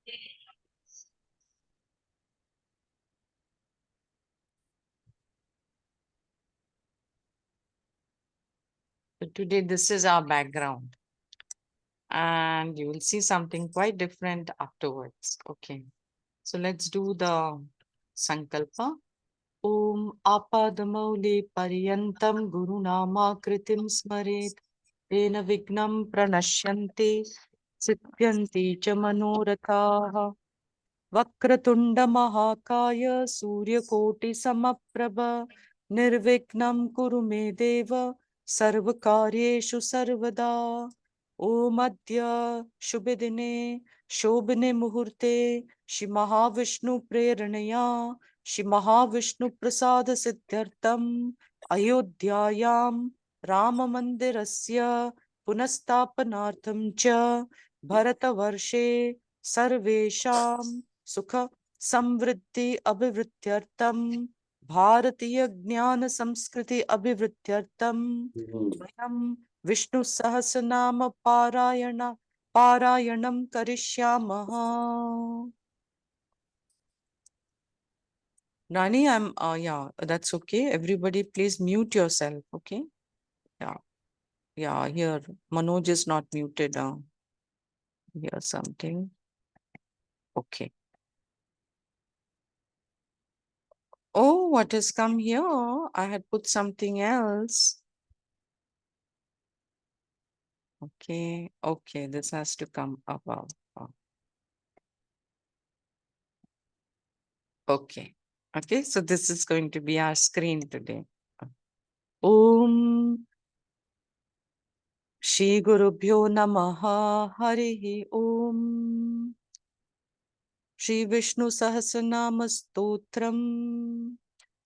So today, this is our background, and you will see something quite different afterwards. Okay, so let's do the Sankalpa. Om Apadamaule Paryantam Guru Nama Kritim Smaret Tena Vignam Pranashyante Siddhyanti Cha Manorathaha Vakratunda Mahakaya Suryakoti Samaprabha Nirvignam Kuru Me Deva Sarvakaryeshu Sarvada Om Adya Shubhedine Shobhane Muhurte Shri Mahavishnu Preranaya Shri Mahavishnu Prasada Siddhyartam Ayodhyayam Rama Mandirasya Punastapanartham Cha Bharatavarshe Sarvesham सुख समृद्धि अभिवृद्ध्यर्थम भारतीय ज्ञान संस्कृति अभिवृद्ध्यर्थम वयम विष्णु सहस्रनाम पारायणम करिष्यामः. Rani, yeah, that's okay. Everybody, please mute yourself, okay? Yeah, here, Manoj is not muted. Here something. Okay. Oh, what has come here? I had put something else. Okay, okay, this has to come above. Okay, okay, so this is going to be our screen today. Om Shri Gurubhyo Namaha Harihi Om Shri Vishnu Sahasranama Stotram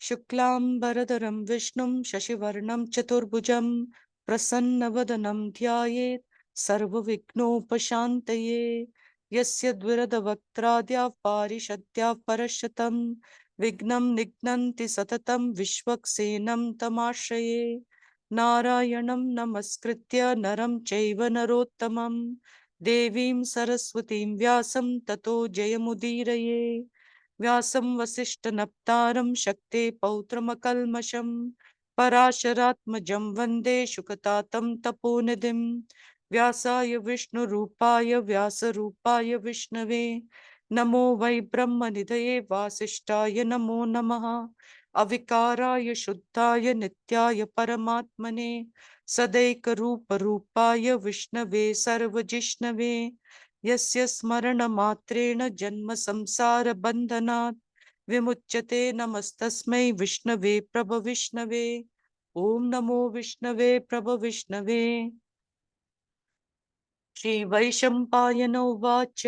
Shuklam Bharadaram Vishnum Shashivarnam Chaturbhujam Prasannavadanam Dhyayet Sarva Vignopashantaye Yasya Dvirada Vaktradya Parishadya Parashatam Vignam Nignanti Satatam Vishwaksenam Tamashaye Narayanam Namaskritya Naram Chaiva Narottamam देवीं सरस्वतीं व्यासं ततो जयमुदीरये व्यासं वसिष्ठनप्तारं शक्ते पौत्रमकल्मषं पराशरात्मजं वन्दे शुकतातं तपोनिधिं व्यासाय विष्णुरूपाय व्यासरूपाय विष्णवे नमो वै ब्रह्मनिधये वासिष्ठाय नमो नमः अविकाराय शुद्धाय नित्याय परमात्मने सदैकरूपरूपाय विष्णवे सर्वजिष्णवे यस्य स्मरणमात्रेण जन्म संसारबन्धनात् विमुच्यते नमस्तस्मै विष्णवे प्रभविष्णवे ॐ नमो विष्णवे प्रभविष्णवे श्रीवैशम्पायन उवाच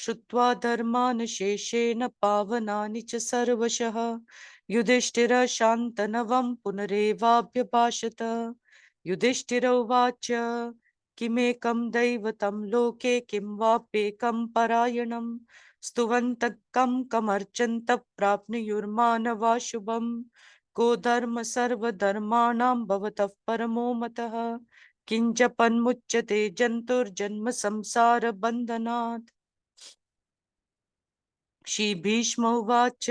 श्रुत्वा धर्मान् शेषेण पावनानि च सर्वशः युधिष्ठिरः शान्तनवं पुनरेवाभ्यभाषत युधिष्ठिर उवाच किमेकं दैवतं लोके किं वाप्येकं परायणं स्तुवन्तः कमर्चन्तः प्राप्नुयुर्मानवा शुभं को धर्म सर्वधर्माणां भवतः परमो मतः किंचपन्मुच्यते जन्तुर्जन्म संसार बन्धनात् श्री भीष्म उवाच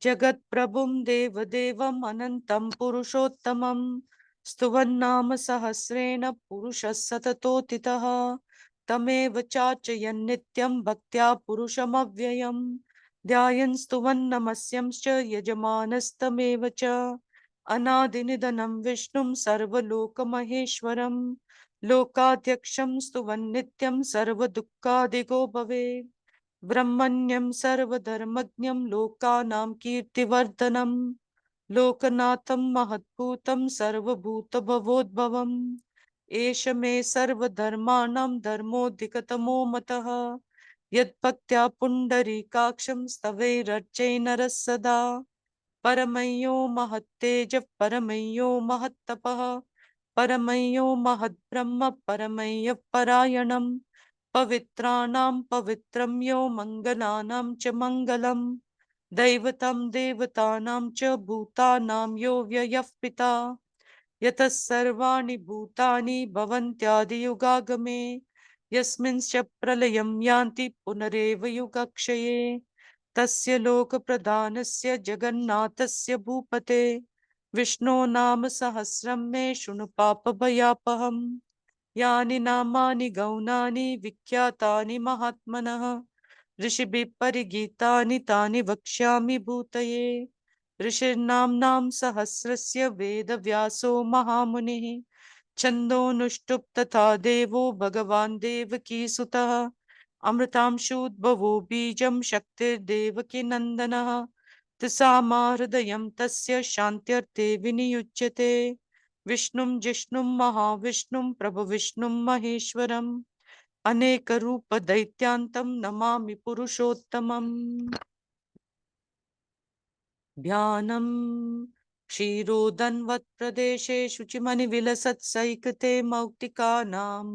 जगत्प्रभुं देवदेवम् अनन्तं पुरुषोत्तमं स्तुवन्नाम सहस्रेण पुरुषः सततोत्थितः तमेव चार्चयन् नित्यं भक्त्या पुरुषमव्ययम् ध्यायन् स्तुवन् नमस्यंश्च यजमानस्तमेव च अनादिनिधनं विष्णुं सर्वलोकमहेश्वरं लोकाध्यक्षं स्तुवन् नित्यं सर्वदुःखादिगो भवेत् ब्रह्मण्यं सर्वधर्मज्ञं लोकानां कीर्तिवर्धनं लोकनाथं महद्भूतं सर्वभूतभवोद्भवम् एष मे सर्वधर्माणां धर्मोऽधिकतमो मतः यद्भक्त्या पुण्डरीकाक्षं स्तवैरर्चै नरः सदा परमयो महत्तेजः परमयो महत्तपः परमयो महद्ब्रह्म परमयः परायणम् पवित्राणां पवित्रं यो मङ्गलानां च मङ्गलम् दैवतं देवतानां च भूतानां यो व्ययः पिता यतः सर्वाणि भूतानि भवन्त्यादियुगागमे यस्मिंश्च प्रलयं यान्ति पुनरेव युगक्षये तस्य लोकप्रधानस्य जगन्नाथस्य भूपते विष्णो नाम सहस्रं मे शृणु पापभयापहम् यानि नामानि गौणानि विख्यातानि महात्मनः ऋषिभिः परिगीतानि तानि वक्ष्यामि भूतये ऋषिर्नाम्नां सहस्रस्य वेदव्यासो महामुनिः छन्दोनुष्टुप् तथा देवो भगवान् देवकीसुतः अमृतांशूद्भवो बीजं शक्तिर्देवकी नन्दनः तिसामा हृदयं तस्य शान्त्यर्थे विनियुज्यते विष्णुं जिष्णुं महाविष्णुं प्रभविष्णुं महेश्वरम् अनेकरूपदैत्यान्तं नमामि पुरुषोत्तमम् ध्यानम् क्षीरोदन्वत्प्रदेशे शुचिमणिविलसत्सैकते मौक्तिकानां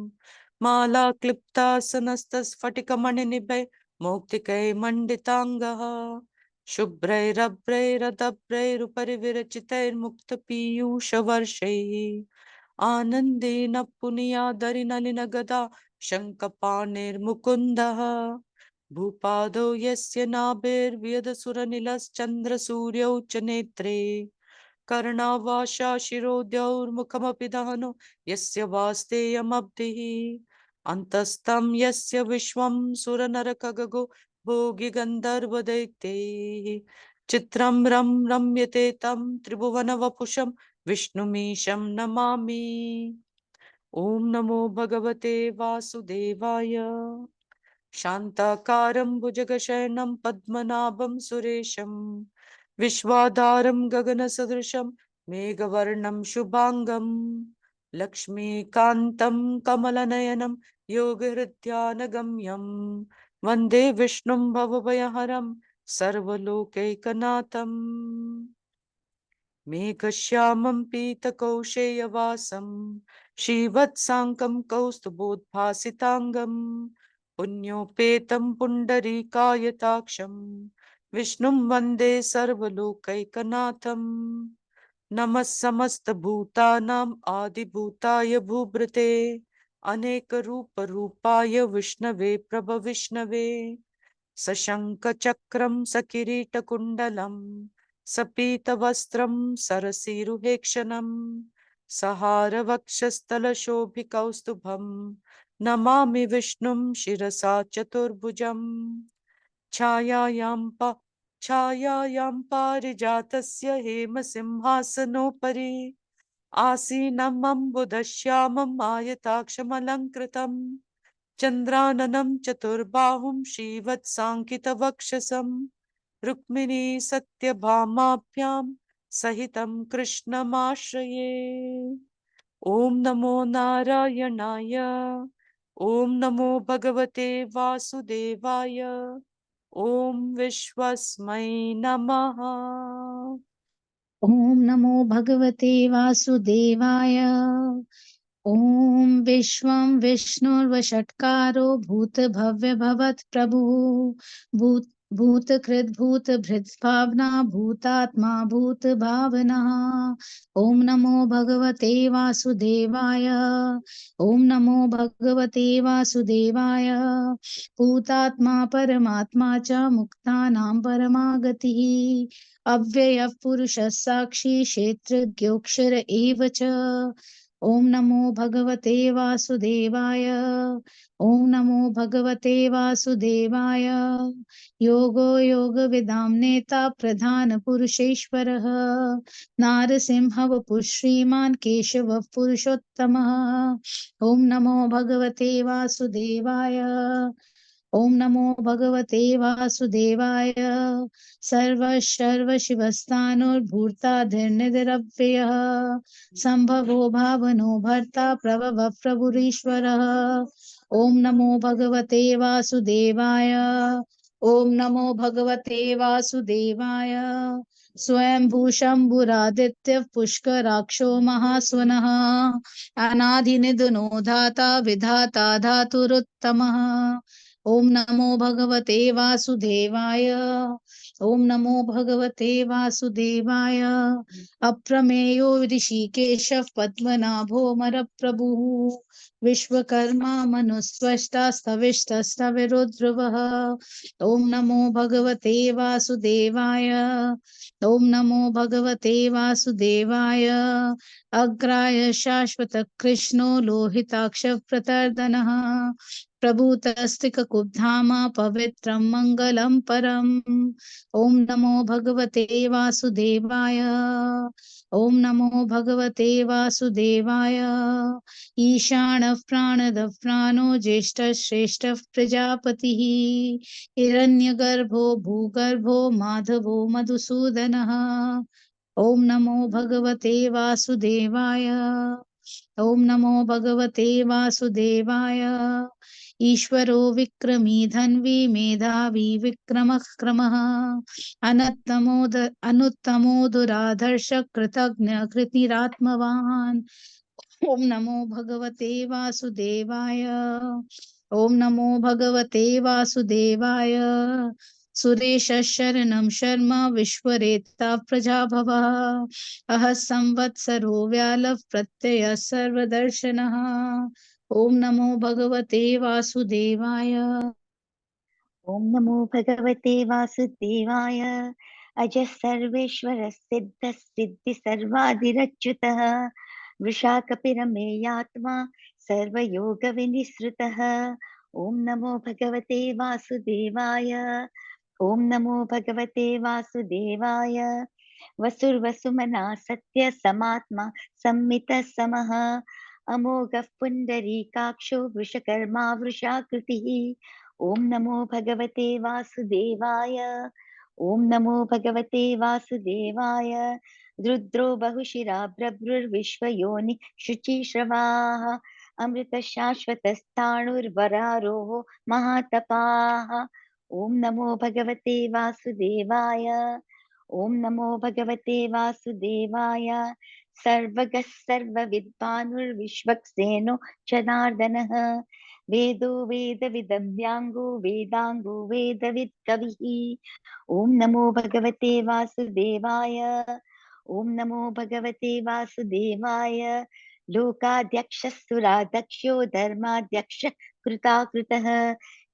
माला क्लिप्तासनस्तस्फटिकमणिनिभै मौक्तिकैर्मण्डिताङ्गः शुभ्रैरभ्रैरदभ्रैरुपरि विरचितैर्मुक्तपीयूषवर्षैः आनन्देन पुनीयादरिनलिनगदा शङ्खपाणिर्मुकुन्दः भूपादौ यस्य नाभिर्व्यदसुरनिलश्चन्द्रसूर्यौ च नेत्रे कर्णावाशा शिरोद्यौर्मुखमपि दहनो यस्य वास्तेयमब्धिः अन्तस्तं यस्य विश्वं सुरनरखगो भोगिगन्धर्वदैत्यैः चित्रं रम्यते तं त्रिभुवनवपुषं विष्णुमीशं नमामि ॐ नमो भगवते वासुदेवाय शान्ताकारं भुजगशयनं पद्मनाभं सुरेशं विश्वाधारं गगनसदृशं मेघवर्णं शुभाङ्गं लक्ष्मीकान्तं कमलनयनं योगहृद्यानगम्यं वन्दे विष्णुं भवभयहरं सर्वलोकैकनाथम् मेघश्यामं पीतकौशेयवासं श्रीवत्साङ्कं कौस्तुभोद्भासिताङ्गं पुण्योपेतं पुण्डरीकायताक्षं विष्णुं वन्दे सर्वलोकैकनाथम् नमः समस्तभूतानाम् आदिभूताय भूभृते अनेकरूपरूपाय विष्णवे प्रभविष्णवे सशङ्खचक्रं सकिरीटकुण्डलं सपीतवस्त्रं सरसीरुहेक्षणं सहारवक्षस्थलशोभिकौस्तुभं नमामि विष्णुं शिरसा चतुर्भुजम् छायायां पारिजातस्य हेमसिंहासनोपरि आसीनम् अम्बुदश्यामम् आयताक्षमलङ्कृतम् चन्द्राननं चतुर्बाहुं श्रीवत्साङ्कितवक्षसं रुक्मिणी सत्यभामाभ्यां सहितं कृष्णमाश्रये ॐ नमो नारायणाय ॐ नमो भगवते वासुदेवाय ॐ विश्वस्मै नमः ॐ नमो भगवते वासुदेवाय ॐ विश्वं विष्णुर्वषट्कारो भूतभव्यभवत् प्रभुः भूतकृत् भूतभृद्भावना भूतात्मा भूतभावनः ॐ नमो भगवते वासुदेवाय ॐ नमो भगवते वासुदेवाय भूतात्मा परमात्मा च मुक्तानां परमागतिः अव्ययः पुरुषः साक्षी क्षेत्रज्ञोऽक्षर एव च ॐ नमो भगवते वासुदेवाय ॐ नमो भगवते वासुदेवाय योगो योगविदां नेता प्रधानपुरुषेश्वरः नारसिंहवपुः श्रीमान् केशवः पुरुषोत्तमः ॐ नमो भगवते वासुदेवाय ॐ नमो भगवते वासुदेवाय सर्वशिवस्तानुर्भूताधिर्निरव्ययः सम्भवो भावनो भर्ता प्रभवः प्रभुरीश्वरः ॐ नमो भगवते वासुदेवाय ॐ नमो भगवते वासुदेवाय स्वयंभूशम्भुरादित्यः पुष्कराक्षो महास्वनः अनादिनिधनो धाता विधाता धातुरुत्तमः ॐ नमो भगवते वासुदेवाय ॐ नमो भगवते वासुदेवाय अप्रमेयो ऋषिकेशः पद्मनाभो मरप्रभुः विश्वकर्मा मनुस्वष्टा स्तविष्टस्तविरुद्रुवः। ॐ नमो भगवते वासुदेवाय। ॐ नमो भगवते वासुदेवाय। अग्राय शाश्वत कृष्णो लोहिताक्ष प्रतर्दनः। प्रभूतस्तिककुब्धामा पवित्रं मङ्गलं परम्। ॐ नमो भगवते वासुदेवाय। ॐ नमो भगवते वासुदेवाय। ईशानः प्राणदः प्राणो ज्येष्ठः श्रेष्ठः प्रजापतिः। हिरण्यगर्भो भूगर्भो माधवो मधुसूदनः। ॐ नमो भगवते वासुदेवाय। ॐ नमो भगवते वासुदेवाय। ईश्वरो विक्रमी धन्वी मेधावी विक्रमः क्रमः। अनुत्तमो दुराधर्ष कृतज्ञ कृतिरात्मवान्। ॐ नमो भगवते वासुदेवाय। ॐ नमो भगवते वासुदेवाय। सुरेश शरणं शर्मा विश्वरेता प्रजाभवः। अह संवत्सरो व्यालः प्रत्ययः सर्वदर्शनः। ॐ नमो भगवते वासुदेवाय। ॐ नमो भगवते वासुदेवाय। अजः सर्वेश्वरः सिद्धः सिद्धि सर्वादिरच्युतः। वृषाकपिरमेयात्मा सर्वयोगविनिसृतः। ॐ नमो भगवते वासुदेवाय। ॐ नमो भगवते वासुदेवाय। वसुर्वसुमना सत्य समात्मा संमितः समः। अमोघः पुण्डरीकाक्षो वृषकर्मा वृषाकृतिः। ॐ नमो भगवते वासुदेवाय। ॐ नमो भगवते वासुदेवाय। रुद्रो बहुशिरा भ्रभृर्विश्वयोनि शुचिश्रवाः। अमृतशाश्वतस्थाणुर्वरारोः महातपाः। ॐ नमो भगवते वासुदेवाय। ॐ नमो भगवते वासुदेवाय। सर्वगः सर्वविद्वानुर्विश्वक्सेनो जनार्दनः। वेदो वेदविदव्याङ्गो वेदाङ्गो वेदवित् कविः। ॐ नमो भगवते वासुदेवाय। ॐ नमो भगवते वासुदेवाय। लोकाध्यक्षः सुराध्यक्षो धर्माध्यक्ष कृताकृतः।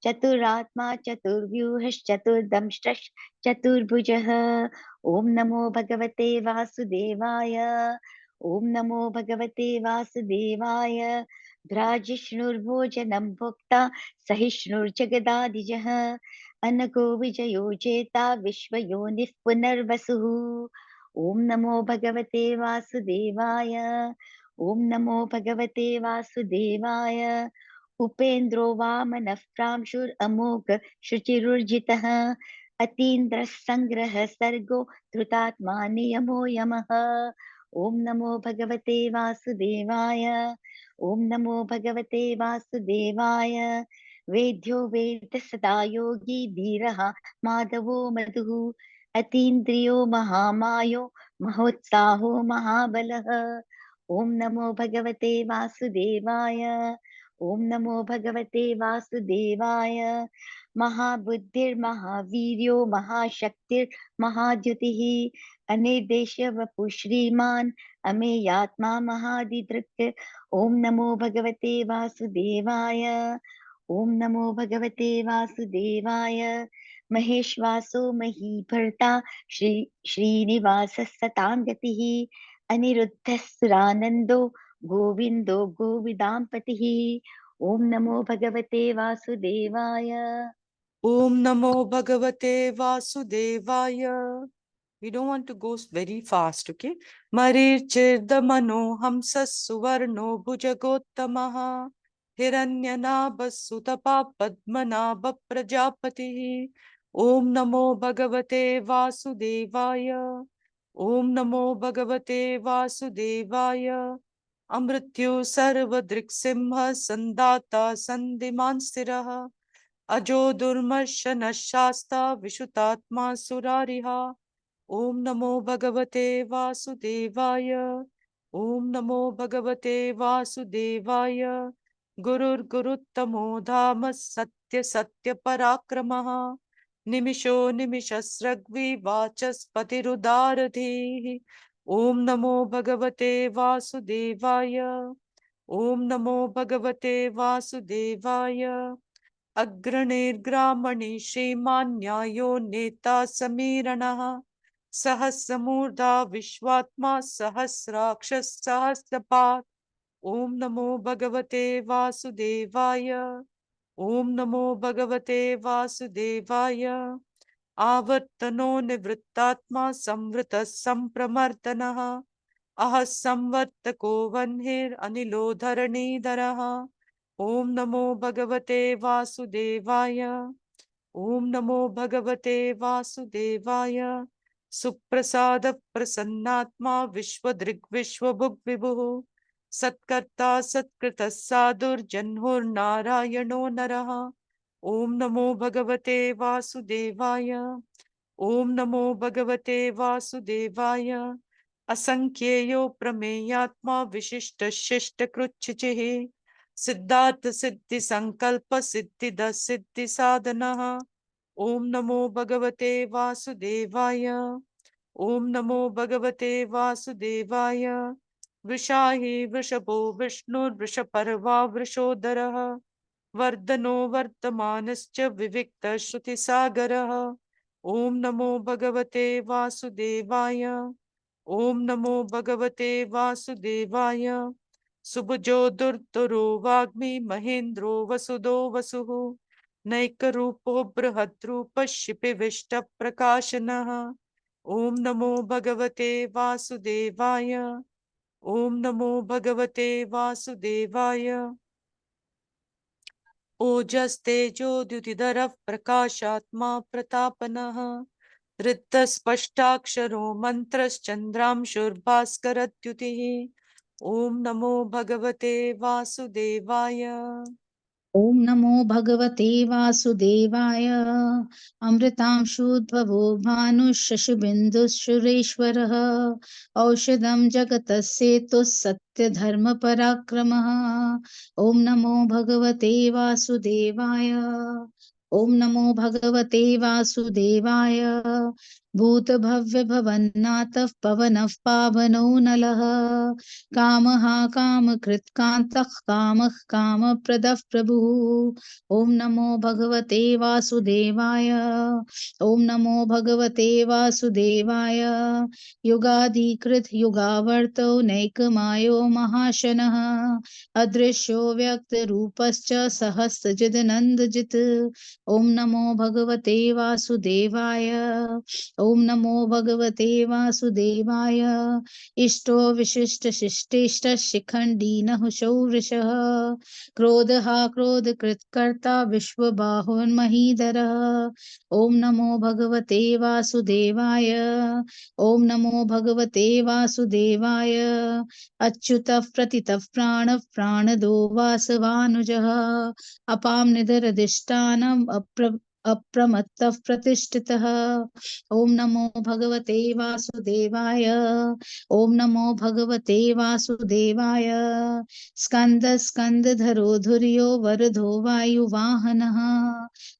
चतुरात्मा चतुर्व्यूहश्चतुर्दंष्ट्रश्च चतुर्भुजः। ॐ नमो भगवते वासुदेवाय। ॐ नमो भगवते वासुदेवाय। भ्राजिष्णुर्भोजनं भोक्ता सहिष्णुर्जगदादिजः। अनघो विजयो जेता विश्वयोनिः पुनर्वसुः। ॐ नमो भगवते वासुदेवाय। ॐ नमो भगवते वासुदेवाय। उपेन्द्रो वामनः प्रांशुरमोघ शुचिरुर्जितः। अतीन्द्रः सङ्ग्रहः सर्गो धृतात्मा नियमो यमः। ॐ नमो भगवते वासुदेवाय। ॐ नमो भगवते वासुदेवाय। वेद्यो वेद सदा योगी धीरः माधवो मधुः। अतीन्द्रियो महामायो महोत्साहो महाबलः। ॐ नमो भगवते वासुदेवाय। ॐ नमो भगवते वासुदेवाय। महाबुद्धिर्महावीर्यो महाशक्तिर्महाद्युतिः। अनिर्देश्य वपु श्रीमान् अमेयात्मा महादिदृक्। ॐ नमो भगवते वासुदेवाय। ॐ नमो भगवते वासुदेवाय। महेश्वासो महीभर्ता श्रीनिवासः सतां गतिः। अनिरुद्धः सुरानन्दो गोविन्दो गोविदाम्पतिः। ॐ नमो भगवते वासुदेवाय। Om Namo Bhagavate Vasudevaya. We don't want to go very fast, okay? Marir Chirdamano Hamsas Suvarno Bhujagottamaha Hiranyanabha Sutapa Padmanabha Prajapatihi. Om Namo Bhagavate Vasudevaya. Om Namo Bhagavate Vasudevaya. Amrityu Sarva Driksimha Sandata Sandiman Stiraha अजो दुर्मर्शन शास्ता विशुतात्मा सुरारिहा ओम नमो भगवते वासुदेवाय ओम नमो भगवते वासुदेवाय गुरुर्गुरुत्तमो धाम सत्य सत्य पराक्रमः निमिषो निमिषस्रग्वि वाचस्पतिरुदारधीः ओम नमो भगवते वासुदेवाय ॐ नमो भगवते वासुदेवाय। अग्रणीर्ग्रामणि श्रीमान् न्यायो नेता समीरणः। सहस्रमूर्धा विश्वात्मा सहस्राक्षः सहस्रपात्। ॐ नमो भगवते वासुदेवाय। ॐ नमो भगवते वासुदेवाय। आवर्तनो निवृत्तात्मा संवृतः सम्प्रमर्दनः। अह संवर्तको वह्निरनिलो धरणीधरः। ॐ नमो भगवते वासुदेवाय। ॐ नमो भगवते वासुदेवाय। सुप्रसाद प्रसन्नात्मा विश्वदृग्विश्वभुग् विभुः। सत्कर्ता सत्कृतः साधुर्जह्नुर्नारायणो नरः। ॐ नमो भगवते वासुदेवाय। ॐ नमो भगवते वासुदेवाय। असंख्येयो प्रमेयात्मा विशिष्ट शिष्टकृच्छिचिः। सिद्धार्थ सिद्धि संकल्प सिद्धिद सिद्धि साधनः। ॐ नमो भगवते वासुदेवाय। ॐ नमो भगवते वासुदेवाय। वृषाहि वृषभो विष्णुर्वृषपर्वा वृषोदरः। वर्धनो वर्तमानश्च विविक्तश्रुतिसागरः। ॐ नमो भगवते वासुदेवाय। ॐ नमो भगवते वासुदेवाय। सुभुजो दुर्धरो वाग्मी महेन्द्रो वसुदो वसुः। नैकरूपो बृहद्रूपः शिपिविष्टप्रकाशनः। ॐ नमो भगवते वासुदेवाय। ॐ नमो भगवते वासुदेवाय। ओजस्तेजो द्युतिधरः प्रकाशात्मा प्रतापनः। धृतस्पष्टाक्षरो मन्त्रश्चन्द्रांशुर्भास्करद्युतिः। ॐ नमो भगवते वासुदेवाय। ॐ नमो भगवते वासुदेवाय। अमृतांशुद्भवो भानुः शशिबिन्दुः औषधं जगतस्येतुः सत्यधर्मपराक्रमः। ॐ नमो भगवते वासुदेवाय। ॐ नमो भगवते वासुदेवाय। भूतभव्यभवन्नाथः पवनः पावनो नलः। कामः कामकृत्कान्तः कामः कामप्रदः प्रभुः। ॐ नमो भगवते वासुदेवाय। ॐ नमो भगवते वासुदेवाय। युगादिकृत युगावर्तो नैकमायो महाशनः। अदृश्यो व्यक्तरूपश्च सहस्रजिदनन्दजित्। ॐ नमो भगवते वासुदेवाय। ॐ नमो भगवते वासुदेवाय। इष्टो विशिष्ट शिष्टेष्ट शिखण्डी नहुषो वृषः। क्रोधः क्रोधकृत्कर्ता विश्वबाहुर्महीधरः। ॐ नमो भगवते वासुदेवाय। ॐ नमो भगवते वासुदेवाय। अच्युतः प्रतितः प्राणः प्राणदो वासवानुजः। अपां निधरधिष्ठानम् अप्रमत्तः प्रतिष्ठितः। ॐ नमो भगवते वासुदेवाय। ॐ नमो भगवते वासुदेवाय। स्कन्दधरो धुर्यो वरदो वायुवाहनः।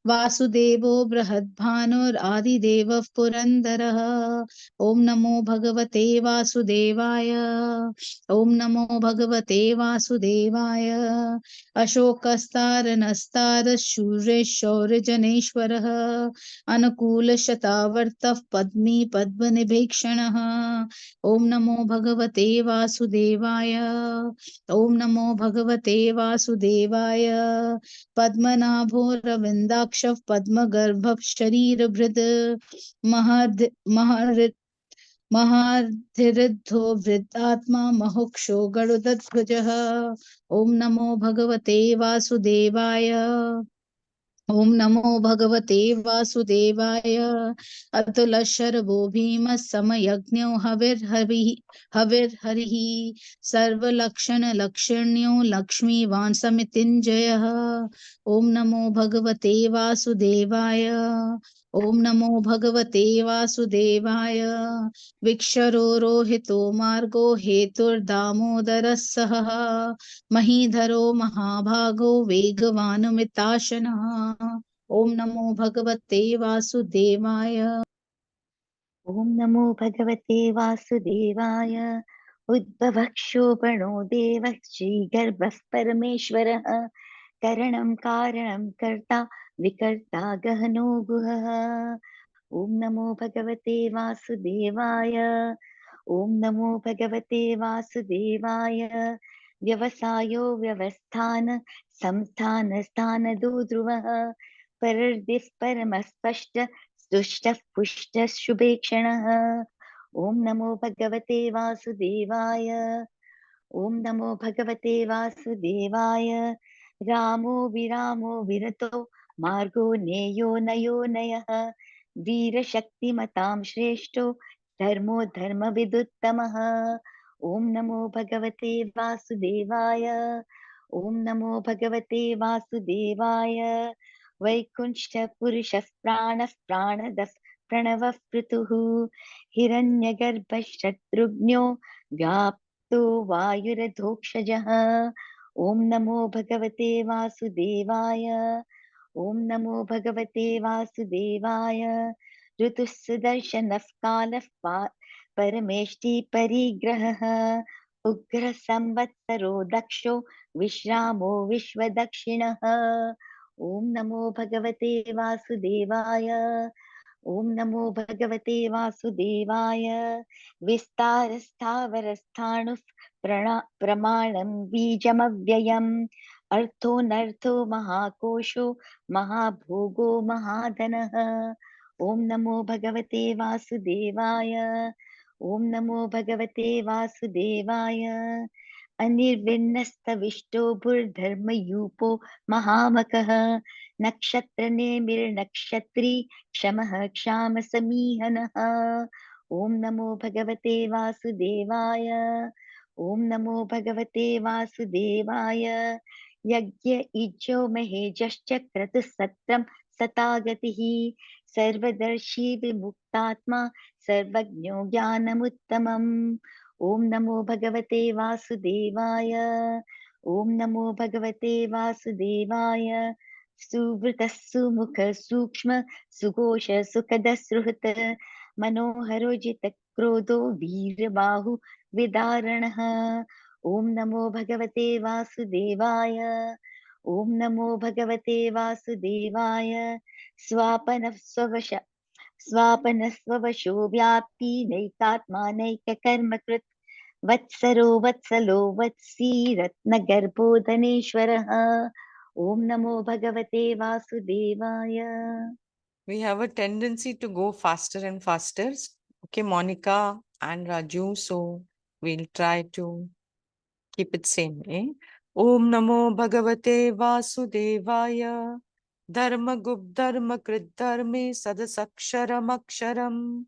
वासुदेवो बृहद्भानुरादिदेवः पुरन्दरः। ॐ नमो भगवते वासुदेवाय। ॐ नमो भगवते वासुदेवाय। अशोकस्तारनस्तारशूरशौर्यजनेश्वरः। अनुकूलशतावर्तः पद्मी पद्मनिभीक्षणः। ॐ नमो भगवते वासुदेवाय। ॐ नमो भगवते वासुदेवाय। पद्मनाभोरविन्दाक्षः पद्मगर्भः शरीरभृद्। महार्धिरुद्धो वृद्धात्मा महुक्षो गरुडध्वजः। ॐ नमो भगवते वासुदेवाय। ॐ नमो भगवते वासुदेवाय। अतुलशर्वो भीमः समयज्ञो हविर्हरिः। सर्वलक्षणलक्षण्यो लक्ष्मीवान् समितिञ्जयः। ॐ नमो भगवते वासुदेवाय। ॐ नमो भगवते वासुदेवाय। विक्षरो रोहितो मार्गो हेतुर्दामोदरः सहः। महीधरो महाभागो वेगवानुमिताशनः। ॐ नमो भगवते वासुदेवाय। ॐ नमो भगवते वासुदेवाय। उद्भवः क्षोभणो देवः श्रीगर्भः परमेश्वरः करणं कारणं कर्ता विकर्ता गहनो गुहः ॐ नमो भगवते वासुदेवाय ॐ नमो भगवते वासुदेवाय व्यवसायो व्यवस्थान संस्थान स्थानदो ध्रुवः परर्दिः परमस्पष्ट दुष्टः पुष्टः शुभेक्षणः ॐ नमो भगवते वासुदेवाय ॐ नमो भगवते वासुदेवाय रामो विरामो विरतो मार्गो नेयो नयो नयः वीरशक्तिमतां श्रेष्ठो धर्मो धर्मविदुत्तमः ॐ नमो भगवते वासुदेवाय ॐ नमो भगवते वासुदेवाय वैकुण्ठपुरुषः प्राणः प्राणदः प्रणवः पृथुः हिरण्यगर्भः शत्रुघ्नो व्याप्तो वायुरधोक्षजः ॐ नमो भगवते वासुदेवाय ॐ नमो भगवते वासुदेवाय ऋतुः सुदर्शनः कालः परमेष्टि परिग्रहः उग्रः संवत्सरो दक्षो विश्रामो विश्वदक्षिणः ॐ नमो भगवते वासुदेवाय ॐ नमो भगवते वासुदेवाय विस्तारस्थावरस्थाणुः प्रमाणं बीजमव्ययम् अर्थोऽनर्थो महाकोशो महाभोगो महाधनः ॐ नमो भगवते वासुदेवाय ॐ नमो भगवते वासुदेवाय अनिर्विण्णस्तविष्टो भूर्धर्मयूपो महामकः नक्षत्रनेमिर्नक्षत्री क्षमः क्षामसमीहनः ॐ नमो भगवते वासुदेवाय ॐ नमो भगवते वासुदेवाय यज्ञ इज्जो महेजश्च क्रतुः सत्रं सतागतिः सर्वदर्शी विमुक्तात्मा सर्वज्ञो ज्ञानमुत्तमम् ॐ नमो भगवते वासुदेवाय ॐ नमो भगवते वासुदेवाय सुवृतः सुमुख सूक्ष्म सुघोष सुखदः सुहृत् मनोहरो जितक्रोधो वीरबाहु विदारणः ॐ नमो भगवते वासुदेवाय ॐ नमो भगवते वासुदेवाय स्वापनस्ववशो व्याप्ति नैकात्मानैककर्मकृत् वत्सरो वत्सलो वत्सी रत्नगर्भो धनेश्वरः ॐ नमो भगवते वासुदेवाय We have a tendency to go faster and faster. Okay, Monica and Raju. So we'll try to keep it same. Om Namo Bhagavate Vasudevaya. Dharma Gup Dharma Krit Dharme Sadasaksharam Aksharam.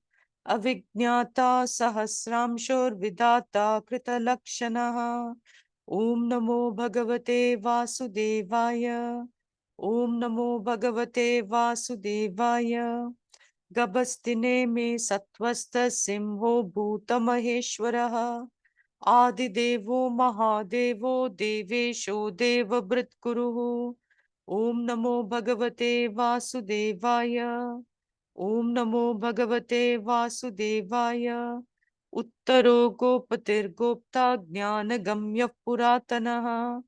Avijñata Sahasramshor Vidata Krita Lakshanaha. Om Namo Bhagavate Vasudevaya. Om Namo Bhagavate Vasudevaya. Gabastine me satvasta simho bhuta maheshwaraha. Adidevo Mahadevo Devesho Deva Britkuruhu. Om Namo Bhagavate Vasudevaya. Om Namo Bhagavate Vasudevaya. Uttaro Gopatir Gopta Jnana Gamya Puratanaha.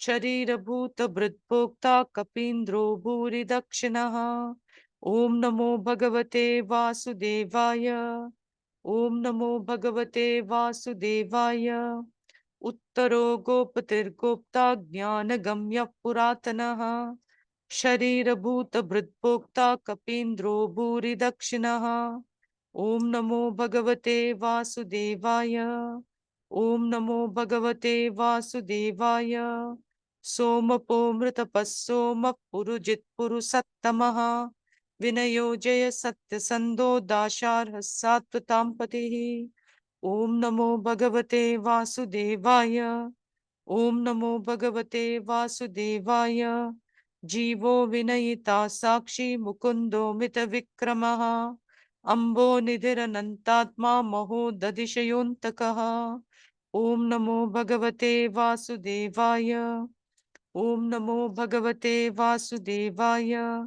Sharira Bhuta Britpokta Kapindro Bhuri Dakshinaha. Om Namo Bhagavate Vasudevaya. Om Namo Bhagavate Vasudevaya. Uttaro Gopatir Gopta Jnana Gamya Puratanaha. Sharira Bhuta Britpokta Kapindro Bhuri Dakshinaha. Om Namo Bhagavate Vasudevaya. Om Namo Bhagavate Vasudevaya. Somapo Mritapassoma Purujit Purusattamaha. Vinayo Jaya Satyasando Dasharha Sattvatam Om Namo Bhagavate Vasudevaya. Om Namo Bhagavate Vasudevaya. Jivo Vinayita Sakshi Mukundo Mita Vikramaha. Ambo Nidhiranantatma Maho Dadishayontakaha. Om Namo Bhagavate Vasudevaya. Om Namo Bhagavate Vasudevaya.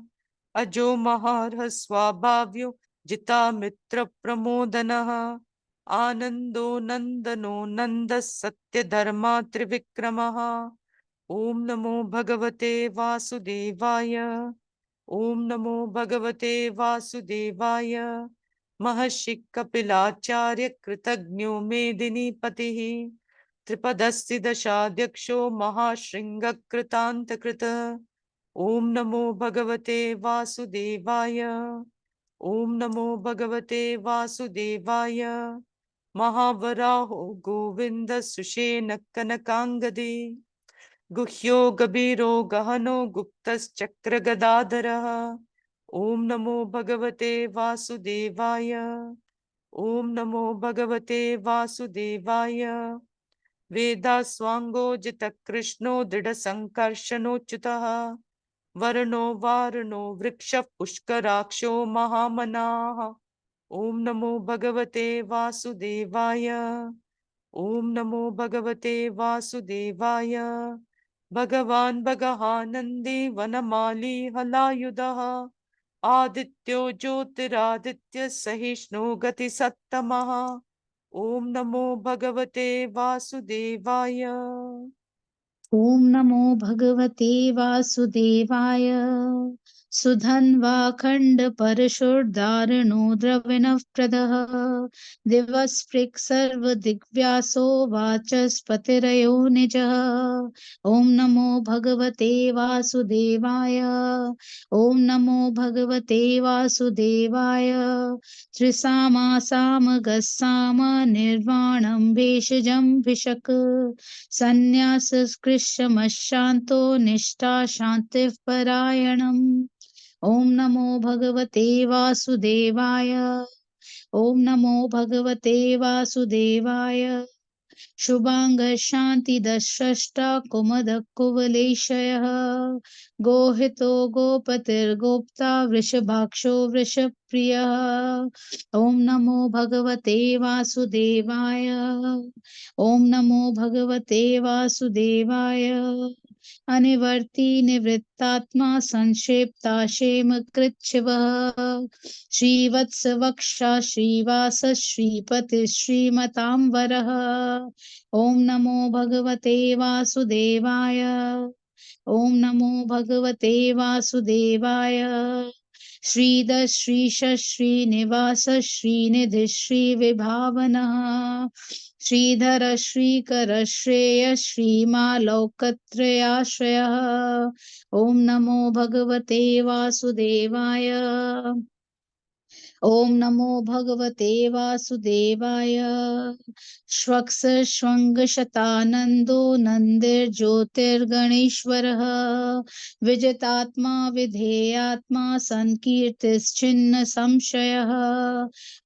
Ajo Maharha Swabhavyo Jita Mitra Pramodanaha. आनन्दो नन्दनो नन्दः Satyadharma त्रिविक्रमः। ॐ नमो भगवते वासुदेवाय। ॐ नमो भगवते वासुदेवाय। महर्षि कपिलाचार्य कृतज्ञो मेदिनीपतिः। त्रिपदस्य दशाध्यक्षो महाशृङ्गकृतान्तकृत। ॐ नमो भगवते वासुदेवाय। ॐ नमो भगवते वासुदेवाय। महावराहो गोविन्द सुषेण कनकाङ्गदे। गुह्यो गभीरो गहनो गुप्तश्चक्रगदाधरः। ॐ नमो भगवते वासुदेवाय। ॐ नमो भगवते वासुदेवाय। वेदास्वाङ्गो जितकृष्णो दृढसङ्कर्षणोच्युतः। वर्णो वारुणो वृक्षः पुष्कराक्षो महामनाः। ॐ नमो भगवते वासुदेवाय। ॐ नमो भगवते वासुदेवाय। भगवान् भगहानन्दे वनमाली हलायुधः। आदित्यो ज्योतिरादित्य सहिष्णु गतिसत्तमः। ॐ नमो भगवते वासुदेवाय। ॐ नमो भगवते वासुदेवाय। सुधन्वाखण्ड परशुर्धारणो द्रविणः प्रदः। दिवस्पृक् सर्वदिग्व्यासो वाचस्पतिरयो निजः। ॐ नमो भगवते वासुदेवाय। ॐ नमो भगवते वासुदेवाय। त्रिसामा सामगस्साम निर्वाणं भेषजं भिषक्। संन्यासस्कृशमशान्तो निष्ठा शान्तिः परायणम्। ॐ नमो भगवते वासुदेवाय। ॐ नमो भगवते वासुदेवाय। शुभाङ्गशान्तिदषष्टा कुमदकुवलेशयः। गोहितो गोपतिर्गोप्ता वृषभाक्षो वृषप्रियः। ॐ नमो भगवते वासुदेवाय। ॐ नमो भगवते वासुदेवाय। अनिवर्ति निवृत्तात्मा संक्षेप्ताशेम कृच्छ्वः। श्रीवत्सवक्षा श्रीवास श्रीपति श्रीमताम्बरः। ॐ नमो भगवते वासुदेवाय। ॐ नमो भगवते वासुदेवाय। श्रीधर श्रीश श्रीनिवास श्रीनिधि श्रीविभावनः। श्रीधर श्रीकर श्रेय श्रीमालौकत्रयाश्रयः। ॐ नमो भगवते वासुदेवाय। ॐ नमो भगवते वासुदेवाय। श्वक्सश्वङ्गशतानन्दो नन्दिर्ज्योतिर्गणेश्वरः। विजितात्मा विधेयात्मा सन्कीर्तिश्चिन्न संशयः।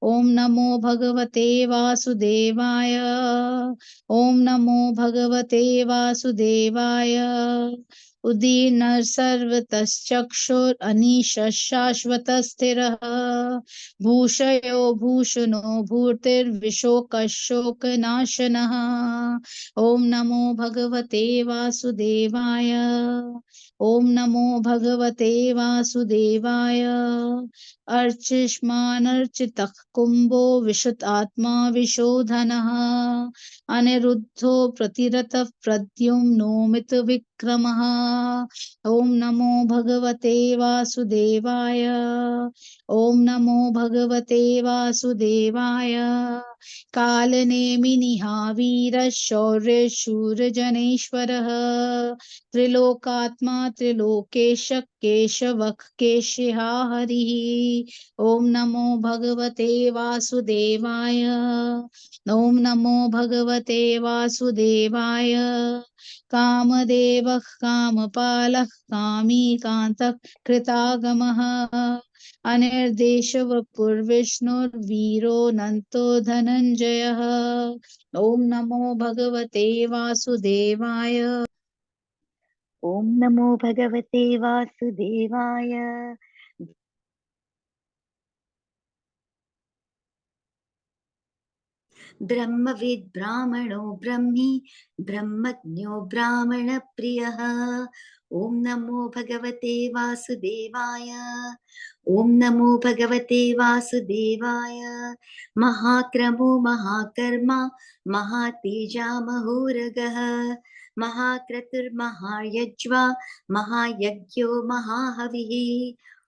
ॐ नमो भगवते वासुदेवाय। ॐ नमो भगवते वासुदेवाय। उदीर्न सर्वतश्चक्षुरनीशः शाश्वतस्थिरः। भूषयो भूषणो भूतिर्विशोकशोकनाशनः। ॐ नमो भगवते वासुदेवाय। ॐ नमो भगवते वासुदेवाय। अर्चिष्मानर्चितः कुम्भो विशुतात्मा विशोधनः। अनिरुद्धो प्रतिरतः प्रद्युम्नो मितविक्रमः। ॐ नमो भगवते वासुदेवाय। ॐ नमो भगवते वासुदेवाय। कालनेमिनिहावीरशौर्यशूरजनेश्वरः। त्रिलोकात्मा त्रिलोकेश केशवः केशिहा हरिः। ॐ नमो भगवते वासुदेवाय। ॐ नमो भगवते वासुदेवाय। कामदेवः कामपालः कामी कान्तः कृतागमः। अनिर्देशवपुर्विष्णुर्वीरोऽनन्तो धनञ्जयः। ॐ नमो भगवते वासुदेवाय। ॐ नमो भगवते वासुदेवाय। ब्रह्मविद् ब्राह्मणो ब्रह्मी ब्रह्मज्ञो ब्राह्मणप्रियः। ॐ नमो भगवते वासुदेवाय। ॐ नमो भगवते वासुदेवाय। महाक्रमो महाकर्मा महातेजा महोरगः महाक्रतुर्महायज्वा महायज्ञो महाहविः।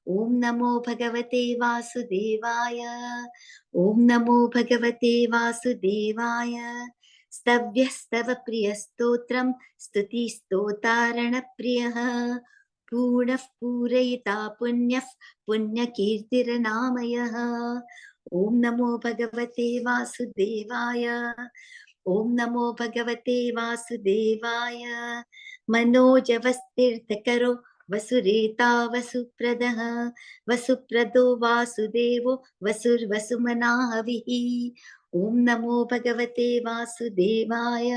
ॐ नमो भगवते वासुदेवाय। ॐ नमो भगवते वासुदेवाय। स्तव्यस्तव प्रियस्तोत्रं स्तुतिस्तोतारणप्रियः पूर्णः पूरयिता पुण्यः पुण्यकीर्तिर्नामयः। ॐ नमो भगवते वासुदेवाय। ॐ नमो भगवते वासुदेवाय। मनोजवस्तीर्थकरो वसुरेता वसुप्रदः वसुप्रदो वासुदेवो वसुर्वसुमनाहविः। ॐ नमो भगवते वासुदेवाय।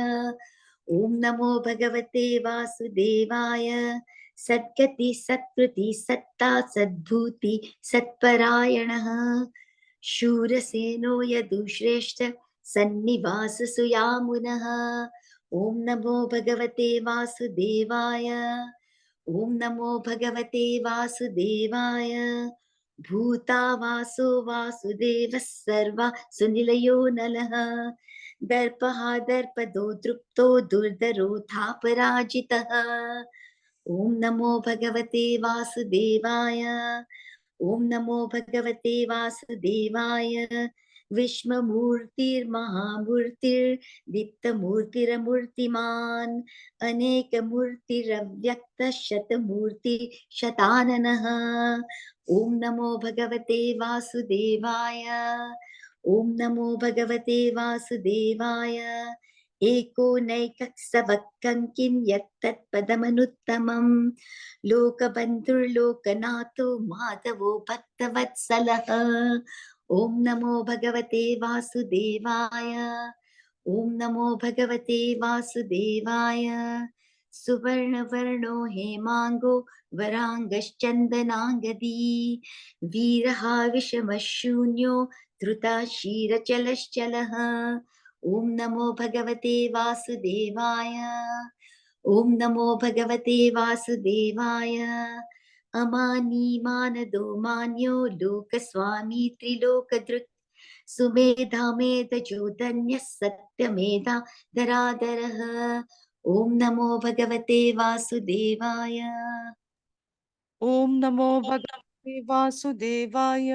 ॐ नमो भगवते वासुदेवाय। सद्गति सत्कृति सत्ता सद्भूति सत्परायणः शूरसेनो यदुश्रेष्ठ सन्निवाससुयामुनः। ॐ नमो भगवते वासुदेवाय। ॐ नमो भगवते वासुदेवाय। भूतावासो वासुदेवः सर्वा सुनिलयो नलः दर्पः दर्पदो दृप्तो दुर्धरोऽथापराजितः। ॐ नमो भगवते वासुदेवाय। ॐ नमो भगवते वासुदेवाय। विश्वमूर्तिर्महामूर्तिर्दीप्तमूर्तिरमूर्तिमान् अनेकमूर्तिरव्यक्तः शतमूर्ति शताननः। ॐ नमो भगवते वासुदेवाय। ॐ नमो भगवते वासुदेवाय। एको नैकः यत्तत्पदमनुत्तमं लोकबन्धुर्लोकनाथो माधवो भक्तवत्सलः। ॐ नमो भगवते वासुदेवाय। ॐ नमो भगवते वासुदेवाय। सुवर्णवर्णो हेमाङ्गो वराङ्गश्चन्दनाङ्गदी वीरः विषमशून्यो धृताशीरचलश्चलः। ॐ नमो भगवते वासुदेवाय। ॐ नमो भगवते वासुदेवाय। अमानी मानदो मान्यो लोकस्वामी त्रिलोकदृक् सुमेधा मेधजो धन्यः सत्यमेधा धराधरः। ॐ नमो भगवते वासुदेवाय। ॐ नमो भगवते वासुदेवाय।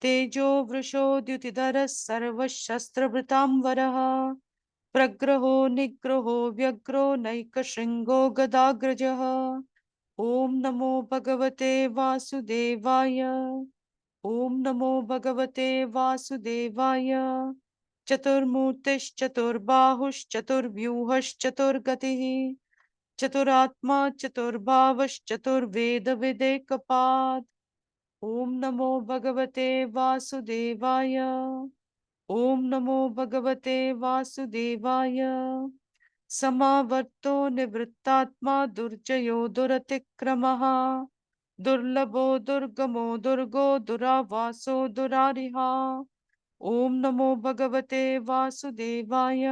तेजो वृषो द्युतिधरः सर्वशस्त्रभृताम्बरः प्रग्रहो निग्रहो व्यग्रो नैकशृङ्गो गदाग्रजः। ॐ नमो भगवते वासुदेवाय। ॐ नमो भगवते वासुदेवाय। चतुर्मूर्तिश्चतुर्बाहुश्चतुर्व्यूहश्चतुर्गतिः चतुरात्मा चतुर्वेदविदेकपात्। ॐ नमो भगवते वासुदेवाय। ॐ नमो भगवते वासुदेवाय। समावर्तो निवृत्तात्मा दुर्जयो दुरतिक्रमः दुर्लभो दुर्गमो दुर्गो दुरावासो दुरारिहा। ॐ नमो भगवते वासुदेवाय।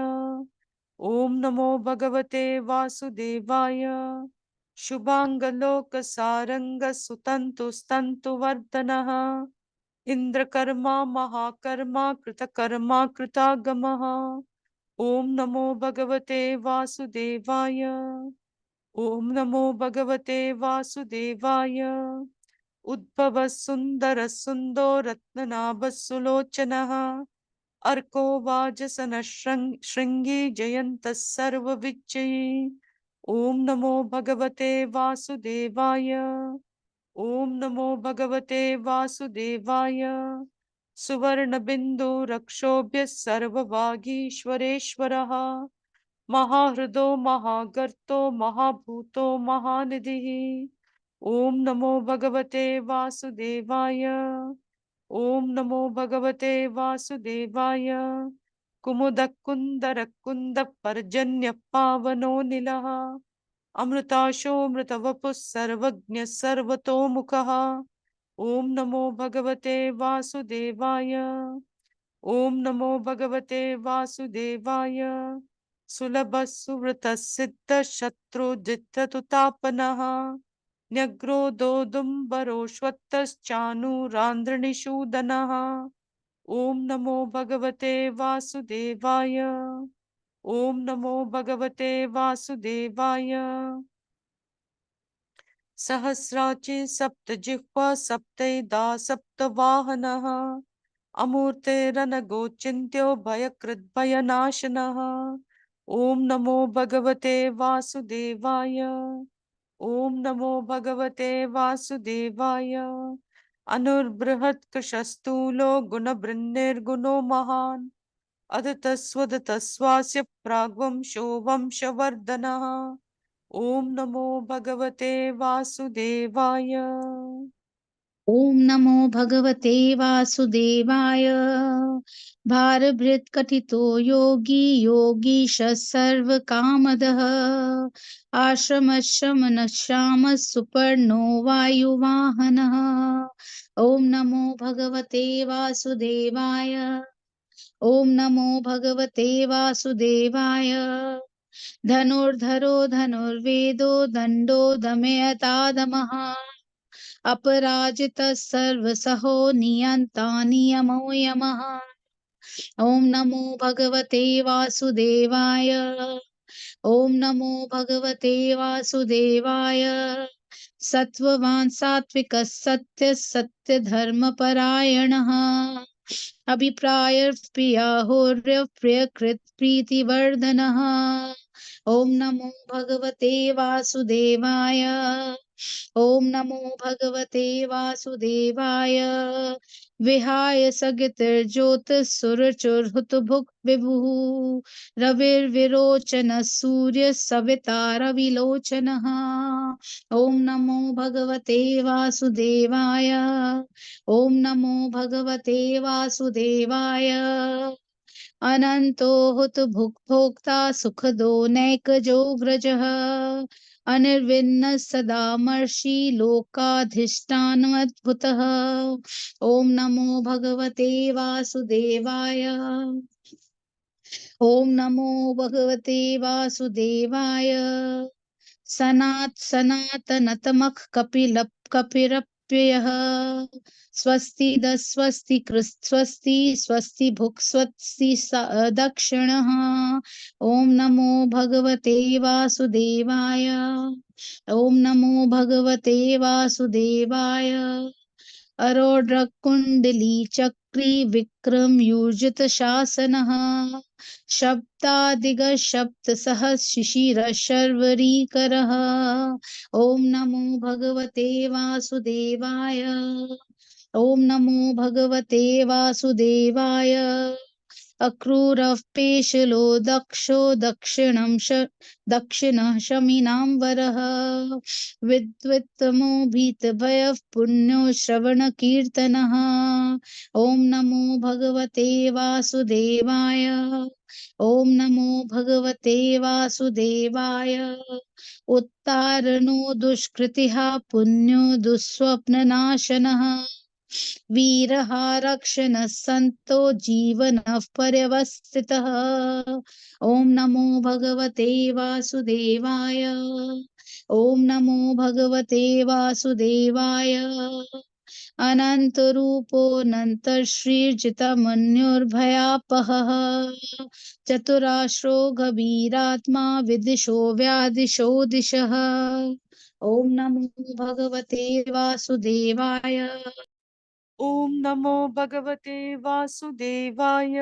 ॐ नमो भगवते वासुदेवाय। शुभाङ्गलोकसारङ्गसुतन्तुस्तन्तुवर्धनः इन्द्रकर्मा महाकर्मा कृतकर्मा कृतागमः। ॐ नमो भगवते वासुदेवाय। ॐ नमो भगवते वासुदेवाय। उद्भवः सुन्दरः सुन्दो रत्ननाभः सुलोचनः अर्को वाजसनः शृङ्गी जयन्तः सर्वविजयी। ॐ नमो भगवते वासुदेवाय। ॐ नमो भगवते वासुदेवाय। सुवर्णबिन्दु रक्षोभ्यः सर्वभागीश्वरेश्वरः महाहृदो महागर्तो महाभूतो महानिधिः। ॐ नमो भगवते वासुदेवाय। ॐ नमो भगवते वासुदेवाय। कुमुदकुन्दरकुन्दः पर्जन्यः पावनो निलः अमृताशो मृतवपुः सर्वज्ञः सर्वतोमुखः। ॐ नमो भगवते वासुदेवाय। ॐ नमो भगवते वासुदेवाय। सुलभ सुवृत सिद्ध शत्रुजित्ततुतापनः न्यग्रो दुम्बरोऽश्वत्थश्चानुरान्ध्रनिषूदनः। ॐ नमो भगवते वासुदेवाय। ॐ नमो भगवते वासुदेवाय। सहस्राचि सप्तजिह्वा सप्तैधा सप्तवाहनः अमूर्तेरनगोचिन्त्यो भयकृद्भयनाशनः। ॐ नमो भगवते वासुदेवाय। ॐ नमो भगवते वासुदेवाय। अनुर्बृहत्कशस्तूलो गुणबृन्निर्गुणो महान् अदतस्वदतस्वास्य प्राग्वंशो वंशवर्धनः। ॐ नमो भगवते वासुदेवाय। ॐ नमो भगवते वासुदेवाय। भारभृत्कथितो योगी योगीश सर्वकामदः आश्रमशमनश्यामः सुपर्णो वायुवाहनः। ॐ नमो भगवते वासुदेवाय। ॐ नमो भगवते वासुदेवाय। धनुर्धरो धनुर्वेदो दण्डो दमयतादमः अपराजितः सर्वसहो नियन्ता नियमो यमः। ॐ नमो भगवते वासुदेवाय। ॐ नमो भगवते वासुदेवाय। सत्त्ववान् सात्विकः सत्यः सत्यधर्मपरायणः अभिप्रायप्रियः प्रियकृत् प्रीतिवर्धनः। ॐ नमो भगवते वासुदेवाय। ॐ नमो भगवते वासुदेवाय। विहाय सगितिर्ज्योतिः विभुः रविर्विरोचनः सूर्यः सविता रविलोचनः। ॐ नमो भगवते वासुदेवाय। ॐ नमो भगवते वासुदेवाय। अनन्तो हुतभुग्भोक्ता सुखदो नैकजोऽग्रजः अनिर्विण्णः सदा मर्षि लोकाधिष्ठानमद्भुतः। ॐ नमो भगवते वासुदेवाय। ॐ नमो भगवते वासुदेवाय। सनातनतमः कपिरप्ययः स्वस्ति स्वस्ति स्वस्ति स्वस्ति भुक् स्वस्ति दक्षिणः। ॐ नमो भगवते वासुदेवाय। ॐ नमो भगवते वासुदेवाय। अरोड्रकुण्डली चक्री विक्रम यूजित शासनः शब्दादिगशब्दसहशिशिर शर्वरीकरः। ॐ नमो भगवते वासुदेवाय। ॐ नमो भगवते वासुदेवाय। अक्रूरः पेशलो दक्षो दक्षिणः शमिनां वरः विद्वित्तमो भीतभयः पुण्यो श्रवणकीर्तनः। ॐ नमो भगवते वासुदेवाय। ॐ नमो भगवते वासुदेवाय। उत्तारणो दुष्कृतिः पुण्यो दुःस्वप्ननाशनः वीरः रक्षणः सन्तो जीवनः पर्यवस्थितः। ॐ नमो भगवते वासुदेवाय। ॐ नमो भगवते वासुदेवाय। अनन्तरूपोऽनन्तश्रीर्जितमन्युर्भयापहः चतुराश्रो गभीरात्मा विदिशो व्यादिशो दिशः। ॐ नमो भगवते वासुदेवाय। ॐ नमो भगवते वासुदेवाय।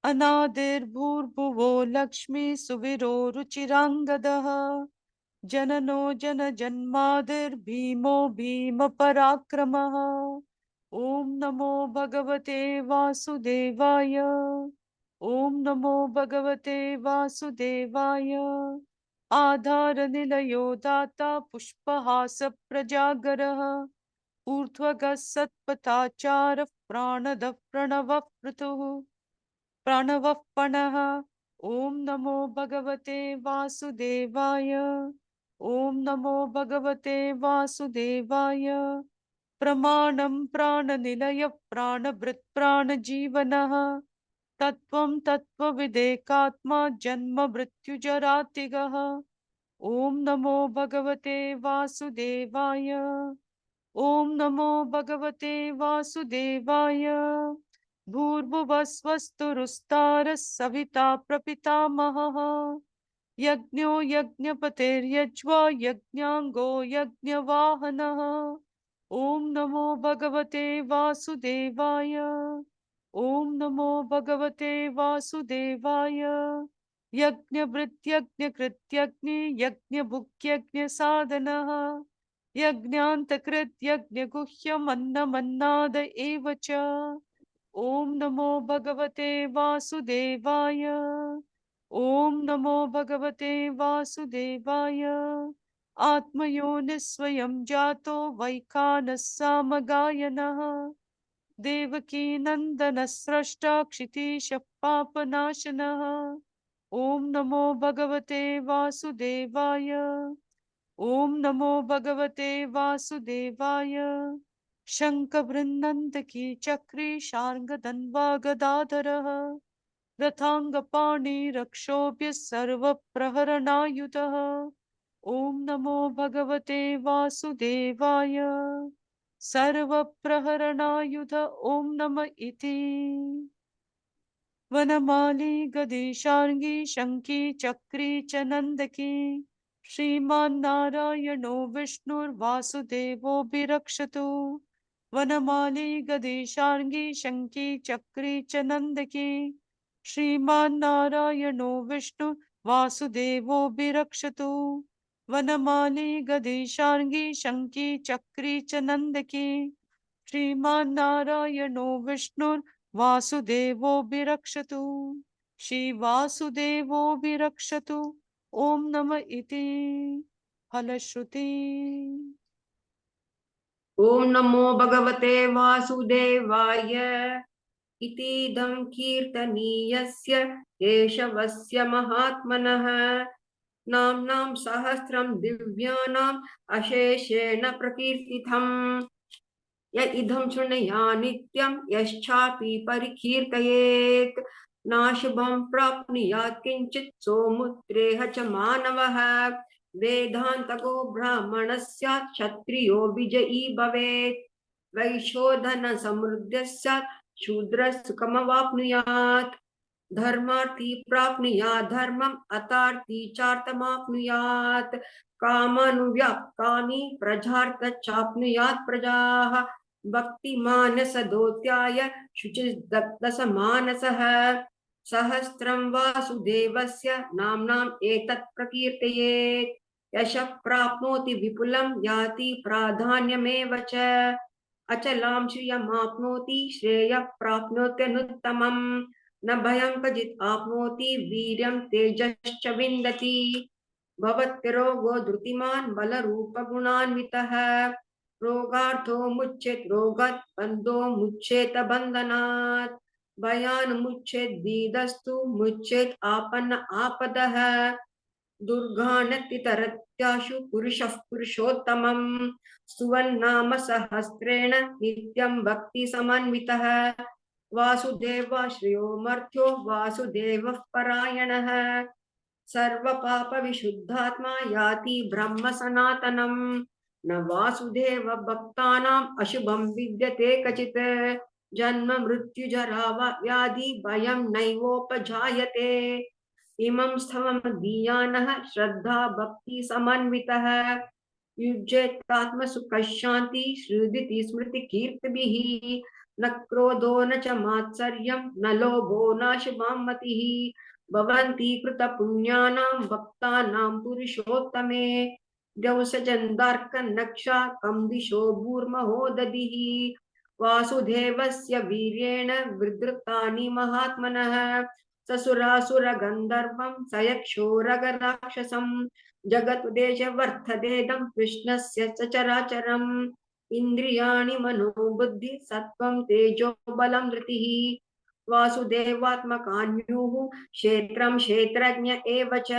अनादिर्भूर्भुवो लक्ष्मी सुविरो रुचिराङ्गदः जननो जनजन्मादिर्भीमो भीमपराक्रमः। ॐ नमो भगवते वासुदेवाय। ॐ नमो भगवते वासुदेवाय। आधारनिलयो दाता पुष्पहासप्रजागरः ऊर्ध्वगः सत्पथाचारः प्राणदः प्रणवः पृथुः प्रणवः पणः। ॐ नमो भगवते वासुदेवाय। ॐ नमो भगवते वासुदेवाय। प्रमाणं प्राणनिलयः प्राणभृत् प्राणजीवनः तत्त्वं तत्त्वविदेकात्मा जन्म मृत्युजरातिगः। ॐ नमो भगवते वासुदेवाय। ॐ नमो भगवते वासुदेवाय। भूर्भुवस्वस्तुरुस्तारः सविता प्रपितामहः। यज्ञो यज्ञपतिर्यज्वा यज्ञाङ्गो यज्ञवाहनः। ॐ नमो भगवते वासुदेवाय। ॐ नमो भगवते वासुदेवाय। यज्ञभृत्यज्ञकृत्यग्नि यज्ञभुक्यज्ञसाधनः। यज्ञान्तकृत् यज्ञगुह्यमन्नमन्नाद एव च। ॐ नमो भगवते वासुदेवाय। ॐ नमो भगवते वासुदेवाय। आत्मयोनिः स्वयं जातो वैखानः सामगायनः। देवकी नन्दनः स्रष्टा क्षितीशः पापनाशनः। ॐ नमो भगवते वासुदेवाय। ॐ नमो भगवते वासुदेवाय। शङ्खवृन्नन्दकी चक्री शार्ङ्गधन्वा गदाधरः। रथाङ्गपाणि रक्षोभ्यः सर्वप्रहरणायुधः। ॐ नमो भगवते वासुदेवाय। सर्वप्रहरणायुध ॐ नम इति। वनमाली गदेशार्ङ्गी शङ्खी चक्री च नन्दकी। श्रीमान्नारायणो विष्णुर्वासुदेवोऽभिरक्षतु। वनमाली गदेशार्ङ्गी शङ्खी चक्री च नन्दकी। श्रीमान्नारायणो विष्णुर्वासुदेवोऽभिरक्षतु। वनमाली गदेशार्ङ्गी शङ्खी चक्री च नन्दकी। श्रीमान्नारायणो विष्णुर्वासुदेवोऽभिरक्षतु। श्रीवासुदेवोऽभिरक्षतु। ॐ नम इति। फलश्रुति। ॐ नमो भगवते वासुदेवाय। इतीदं कीर्तनीयस्य केशवस्य महात्मनः। नाम्नां सहस्रं दिव्यानाम् अशेषेण प्रकीर्तितम्। य इदं शृणुया नित्यं यश्चापि परिकीर्तयेत् नाशुभं प्राप्नुयात् किञ्चित् सोमुत्रेह च मानवः। वेदान्तको ब्राह्मणः स्यात् क्षत्रियो विजयी भवेत्। वैशोधन समृद्धः स्यात् शूद्रः सुखमवाप्नुयात्। धर्मार्थी प्राप्नुयात् धर्मम् अतार्थी चार्थमाप्नुयात्। कामानुव्याप्तकामी प्रजार्थश्चाप्नुयात् प्रजाः। भक्तिमानसदोत्याय शुचिर्दग्धसमानसः। सहस्रं वासुदेवस्य नाम्नाम् एतत् प्रकीर्तयेत्। यशः प्राप्नोति विपुलं याति प्राधान्यमेव च। अचलां श्रियमाप्नोति श्रेयः प्राप्नोत्यनुत्तमम्। न भयं क्वचित् आप्नोति वीर्यं तेजश्च विन्दति। भवत्यरोगो धृतिमान् बलरूपगुणान्वितः। रोगार्थो मुच्येत् रोगात् बन्धो मुच्येत बन्धनात्। भयान्मुच्येत् दीदस्तु मुच्येत् आपन्न आपदः। दुर्गानतितरत्याशु पुरुषः पुरुषोत्तमम्। स्तुवन्नाम सहस्रेण नित्यं भक्तिसमन्वितः। वासुदेवाश्रयो मर्त्यो वासुदेवः परायणः। सर्वपापविशुद्धात्मा याति ब्रह्म सनातनम्। न वासुदेव भक्तानाम् अशुभं विद्यते क्वचित्। जन्म मृत्युजरा व्याधि भयं नैवोपजायते। इमं स्थवमदीयानः श्रद्धा भक्ति समन्वितः। युज्येतात्मसुखशान्ति हृदि स्मृतिकीर्तिभिः। न क्रोधो न च मात्सर्यं न लोभो न शुभां मतिः। भवन्ति कृतपुण्यानां भक्तानां पुरुषोत्तमे। द्यौसजन्दार्कन्नक्षा कम्दिशो भूर्महो दधिः। वासुदेवस्य वीर्येण विधृतानि महात्मनः। ससुरासुरगन्धर्वं सयक्षोरगराक्षसं। जगद्देशवर्धदेदं कृष्णस्य सचराचरम्। इन्द्रियाणि मनोबुद्धि सत्त्वं तेजो बलं धृतिः। वासुदेवात्मकान्युः क्षेत्रं क्षेत्रज्ञ एव च।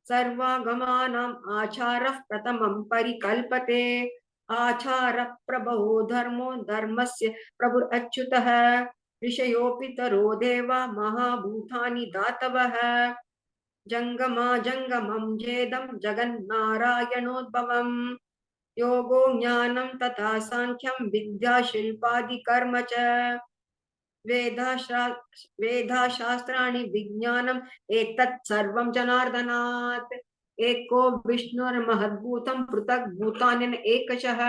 सर्वागमानाम् आचारः प्रथमं परिकल्पते। आचार प्रभवो धर्मो धर्मस्य प्रभुरच्युतः। ऋषयोऽपि तरो देवा महाभूतानि धातवः जङ्गमं जेदं जगन्नारायणोद्भवम् योगो ज्ञानं तथा साङ्ख्यं विद्या शिल्पादिकर्म च वेदाशास्त्राणि विज्ञानम् एतत् सर्वं जनार्दनात् एको विष्णुर्महद्भूतं पृथक् भूतान्यन एकशः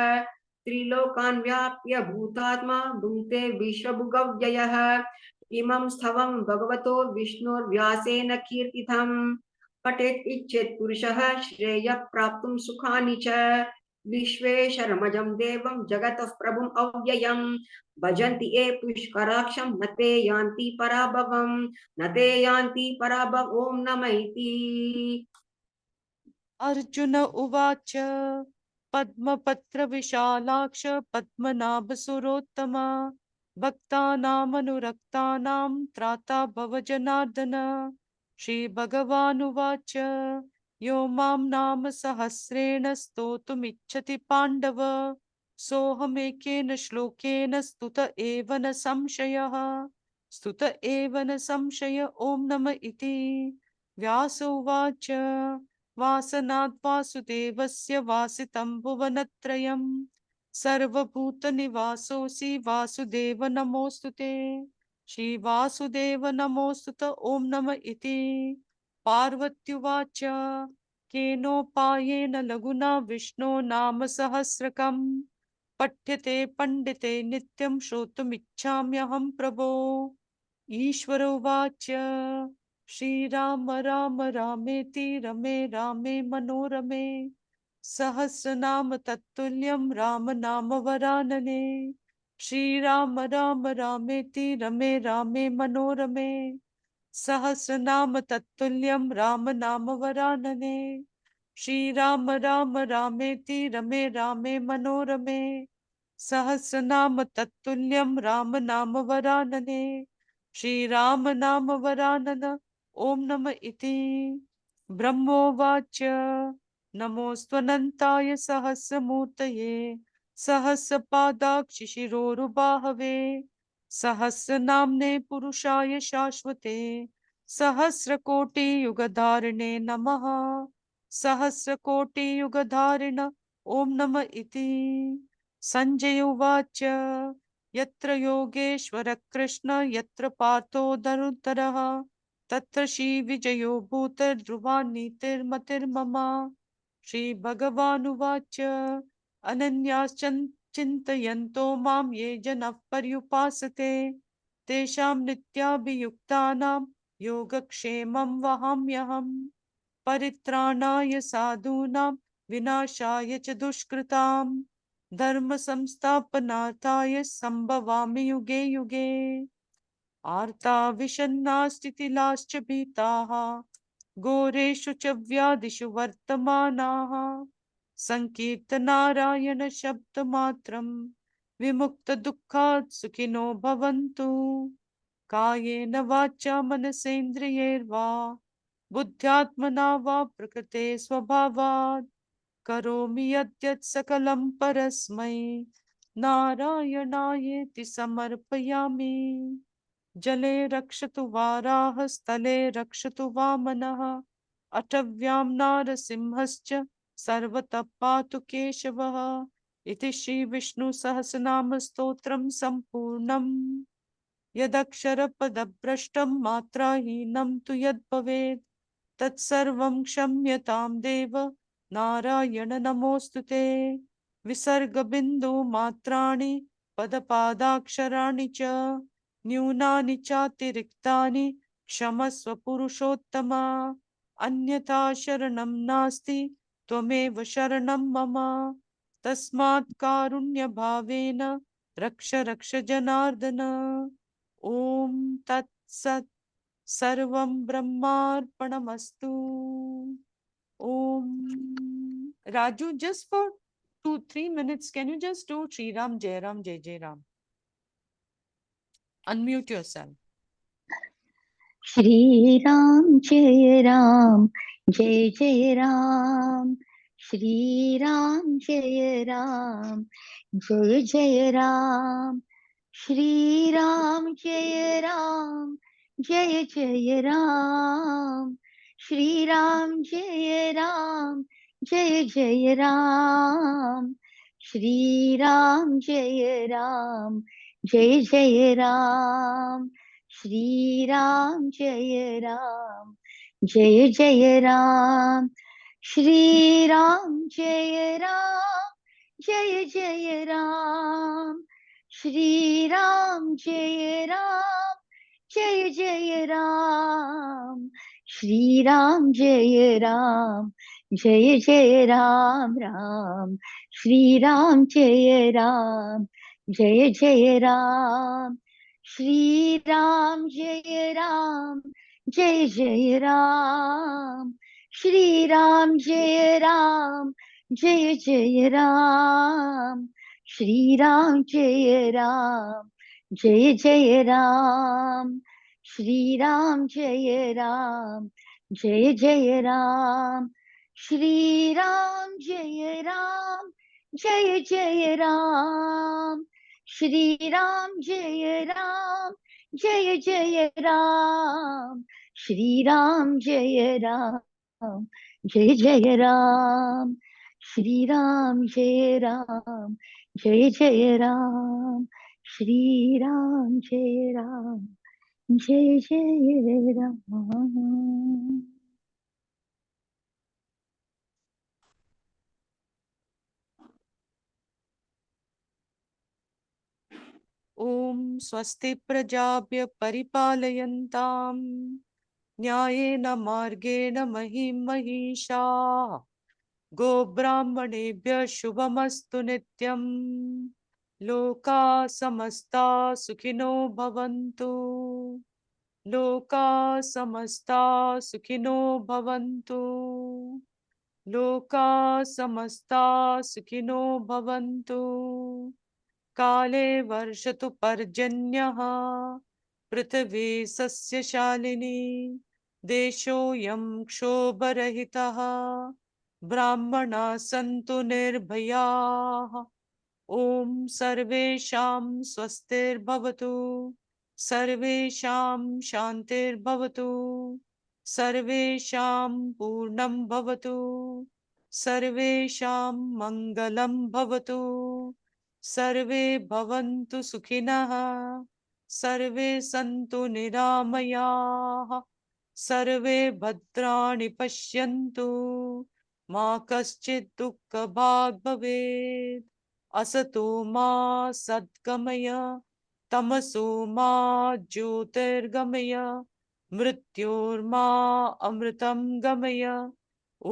त्रिलोकान् व्याप्य भूतात्मा भुङ्क्ते विश्वभुगव्ययः इमं स्थवं भगवतो विष्णुर्व्यासेन कीर्तितं पठेत् इच्छेत् पुरुषः श्रेयः प्राप्तुं सुखानि च विश्वेशरमजं देवं जगतः प्रभुम् अव्ययम् भजन्ति ये पुष्कराक्षं न ते यान्ति पराभवम् न ते यान्ति पराभव ॐ नमः इति। अर्जुन उवाच पद्मपत्र विशालाक्ष पद्मनाभ सुरोत्तम भक्तानामनुरक्तानां त्राता भव जनार्दन। श्रीभगवानुवाच यो मां नाम सहस्रेण स्तोतुमिच्छति पाण्डव सोऽहमेकेन श्लोकेन स्तुत एव न संशयः। स्तुत एव न संशय ॐ नम इति। व्यास उवाच वासनात् वासुदेवस्य वासितं भुवनत्रयं सर्वभूतनिवासोऽसि वासुदेव नमोऽस्तुते। श्रीवासुदेव नमोऽस्तुत ॐ नम इति। पार्वत्युवाच केनोपायेन लघुना विष्णो नाम सहस्रकम् पठ्यते पण्डिते नित्यं श्रोतुमिच्छाम्यहं प्रभो। ईश्वर उवाच श्रीराम राम रामेति रमे रामे मनोरमे सहस्रनाम तत्तुल्यं राम नाम वरानने। श्रीराम राम रामेति रमे रामे मनोरमे सहस्रनाम तत्तुल्यं राम नाम वरानने। श्रीराम राम रामेति रमे रामे मनोरमे सहस्रनाम तत्तुल्यं राम नाम वरानने। श्रीराम नाम वरानन ॐ नम इति। ब्रह्मोवाच नमोऽस्त्वनन्ताय सहस्रमूर्तये सहस्रपादाक्षि शिरोरुबाहवे सहस्रनाम्ने पुरुषाय शाश्वते सहस्रकोटियुगधारिणे नमः। सहस्रकोटियुगधारिण ॐ नम इति। संजय उवाच यत्र योगेश्वर कृष्ण यत्र पार्थो धनुर्धरः तत्र श्रीविजयो भूतध्रुवा नीतिर्मतिर्मम। श्रीभगवानुवाच अनन्याश्चिन्तयन्तो मां ये जनः पर्युपासते तेषां नित्याभियुक्तानां योगक्षेमं वहाम्यहम्। परित्राणाय साधूनां विनाशाय च दुष्कृतां धर्म संस्थापनार्थाय संभवामि युगे युगे। आर्ता विषन्नास्तितिलाश्च भीताः घोरेषु च व्याधिषु वर्तमानाः संकीर्तनारायण शब्दमात्रं विमुक्तदुःखात् सुखिनो भवन्तु। कायेन वाचा मनसेन्द्रियैर्वा बुद्ध्यात्मना वा प्रकृते स्वभावात् करोमि यद्यत् सकलं परस्मै नारायणायेति समर्पयामि। जले रक्षतु वाराः स्थले रक्षतु वामनः अटव्यां नारसिंहश्च सर्वतः पातु केशवः। इति श्रीविष्णुसहस्रनाम स्तोत्रं सम्पूर्णम्। यदक्षरपदभ्रष्टं मात्राहीनं तु यद्भवेत् तत्सर्वं क्षम्यतां देव नारायण नमोऽस्तुते। विसर्गबिन्दु मात्राणि पदपादाक्षराणि च न्यूनानि चातिरिक्तानि क्षमस्व पुरुषोत्तम। अन्यथा शरणं नास्ति त्वमेव शरणं मम। तस्मात् कारुण्यभावेन रक्ष रक्ष जनार्दन। ॐ तत्सत्। सर्वं ब्रह्मार्पणमस्तु। Om. Raju, just for 2-3 minutes, can you just do Shri Ram, Jai Ram, Jai Jai Ram? Unmute yourself. Shri Ram जय राम जय जय राम श्री राम जय राम जय जय Ram Shri Ram Jai Ram, Jai Jai Ram. Shri Ram Jai Ram, Jai Jai Ram. Shri Ram Jai Ram, Jai Jai Ram. Shri Ram Jai Ram, Jai Jai Ram. Shri Ram Jai Ram, Jai Jai Ram. Shri Ram Jai Ram, Jai Jai Ram. Shri Ram Jai Ram, Jai Jai Ram Ram. Shri Ram Jai Ram, Jai Jai Ram. Shri Ram Jai Ram, Jai Jai Ram. Shri Ram Jai Ram, Jai Jai Ram. Shri Ram Jai Ram, Jai Jai Ram. Shri Ram Jai Ram, Jai Jai Ram. Shri Ram Jai Ram, Jai Jai Ram. Shri Ram Jai Ram, Jai Jai Ram. Shri Ram Jai Ram, Jai Jai Ram. Shri Ram Jai Ram, Jai Jai Ram. Shri Ram Jai Ram, Jai Jai Ram. ॐ स्वस्ति प्रजाभ्य परिपालयन्तां न्यायेन मार्गेण महीं महिषाः गोब्राह्मणेभ्यः शुभमस्तु नित्यं लोकाः समस्ताः सुखिनो भवन्तु लोकाः समस्ताः सुखिनो भवन्तु लोकाः समस्ताः सुखिनो भवन्तु काले वर्षतु पर्जन्यः पृथिवी सस्यशालिनी देशोऽयं क्षोभरहितः ब्राह्मणाः सन्तु निर्भयाः ॐ सर्वेषां स्वस्तिर्भवतु सर्वेषां शान्तिर्भवतु सर्वेषां पूर्णं भवतु सर्वेषां मङ्गलं भवतु सर्वे भवन्तु सुखिनः सर्वे सन्तु निरामयाः सर्वे भद्राणि पश्यन्तु मा कश्चित् दुःखभाग् भवेत् असतो मा सद्गमय तमसो मा ज्योतिर्गमय मृत्योर्मा अमृतं गमय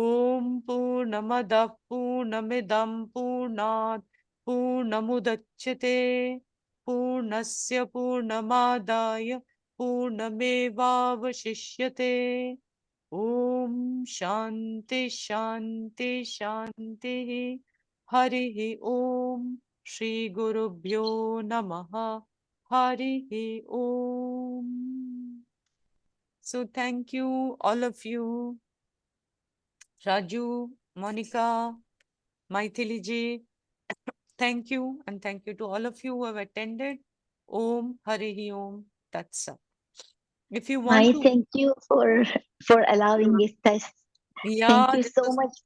ॐ पूर्णमदः पूर्णमिदं पूर्णात् पूर्णमुदच्यते पूर्णस्य पूर्णमादाय पूर्णमेवावशिष्यते ॐ शान्ति शान्ति शान्तिः हरिः ॐ श्रीगुरुभ्यो नमः हरिः ॐ So thank you all of you, Raju, Monica, Maithili ji. Thank you, and thank you to all of you who have attended. Om Harihi Om Tat Sat. If you want I to, thank you for allowing this test. yeah, Thank you this so was much